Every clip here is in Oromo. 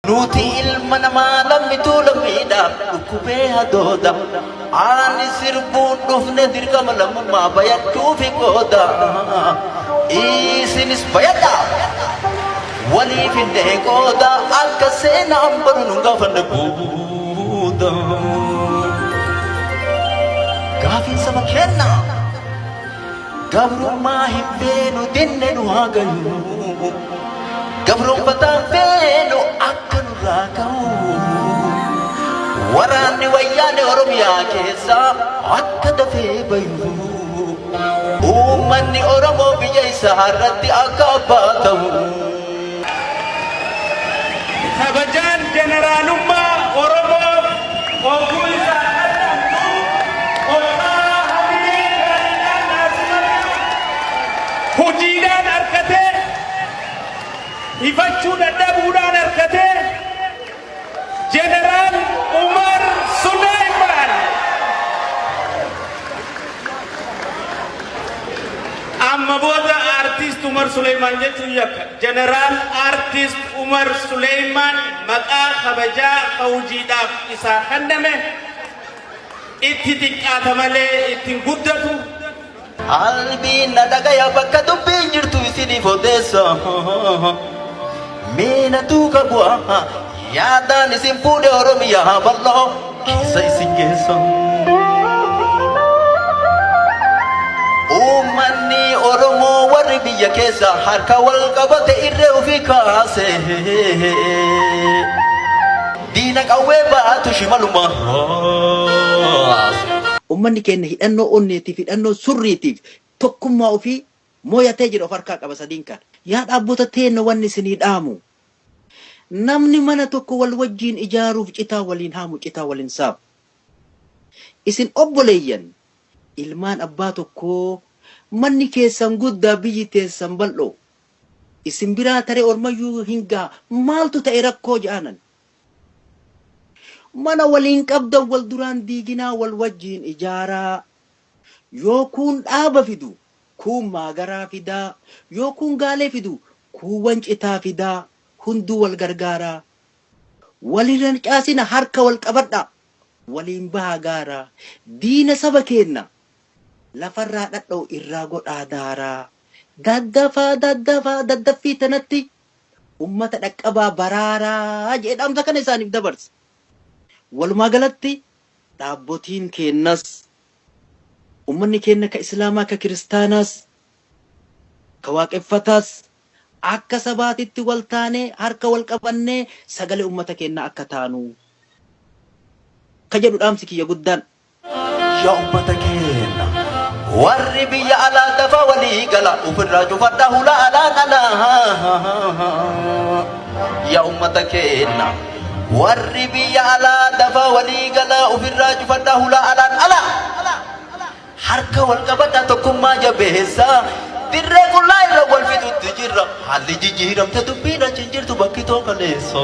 nuti ilma namaa lammituu lammiidhaaf dhukkubee hadooda ani sirbuun dhufne dirqama lammummaa bayadhuufi qooda isinis bayadha waliif illee qooda akka seenaan baru nu gaafanne buuda gaafiin saba kenna gabrummaa hin beenu dinne nu haa gayu gabrumfataan beenu akka nurraa ka'u waraanni wayyaanee oromiyaa keessaa akka dafee bayu uummanni oromoo biyya isaa irratti akka abbaa ta'u kabajaan jeneraalummaa oromoo oguu isaa hojiidhaan harkatee ifachuu dadhabuudhaan harkatee jeneraal umar suleyman amma booda artist umar suleyman jechuun yakka jeneraal artist umar suleyman maqaa kabajaa hojiidhaaf isaa kenname itti xiqqaata malee ittiin guddatu Albiin na dhagaya bakka dubbiin jirtu isiniif odeessa miina tuuka bu'a yaadaan isin fuudhe oromiyaa bal'oo keessa isin geessa uummanni oromoo warri biyya keessa harka wal qabate irree ofii kaase diina qawwee baatu shimaluma ummanni keenya hidhannoo onneetiif hidhannoo surriitiif tokkummaa ofii mooyatee jedhu of harkaa qaba sadiin kan yaa dhaabbota teenna wanni isinii dhaamu namni mana tokko wal wajjiin ijaaruuf citaa waliin haamu citaa waliin saamu isin obboleeyyan ilmaan abbaa tokkoo manni keessan guddaa biyyi teessan bal'oo isin biraa taree ormayyuu hingaa maaltu ta'e rakkoo ja'anan mana waliin qabdan wal duraan diiginaa wal wajjiin ijaaraa yoo kun dhaaba fidu kun maagaraa fidaa yoo kun gaalee fidu kun wancitaa fidaa hunduu wal gargaaraa waliin caasina harka wal qabadha waliin bahaa gaaraa diina saba keenna lafarraa dhadha'u irraa godhaa daaraa daddaffii tanatti ummata dhaqqabaa baraaraa jedhamsa kana isaaniif dabarsa walumaa galatti dhaabbotiin keennas ummanni keenya ka islaamaa ka kiristaanaas ka waaqeffataas akka sabaatitti wal taanee harka wal qabannee sagalee ummata keenya akka taanu ka jedhu dhaamsi kiyya guddaan yaa ummata keenya warri biyya alaa dafa walii gala ofirraa cufadha hula alaan alaa yaa ummata keenya warri biyya alaa dafa walii gala ofirraa cufadha hula alaan alaa harka wal qabadha tokkummaa jabeessa dirree qullaa irra wal fixutti jirra haalli jijjiiramte dubbiin achi hin jirtu bakki tokko leessa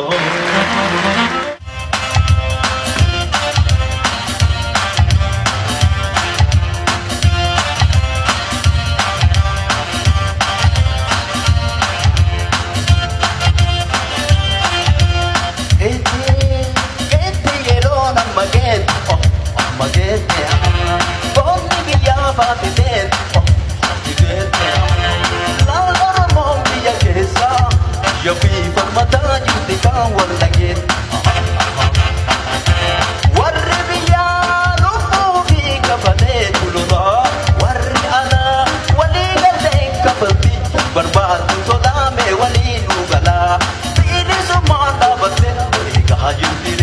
barbaadu tolame waliin ugala bilisummaan dhaabatte eegaa jirti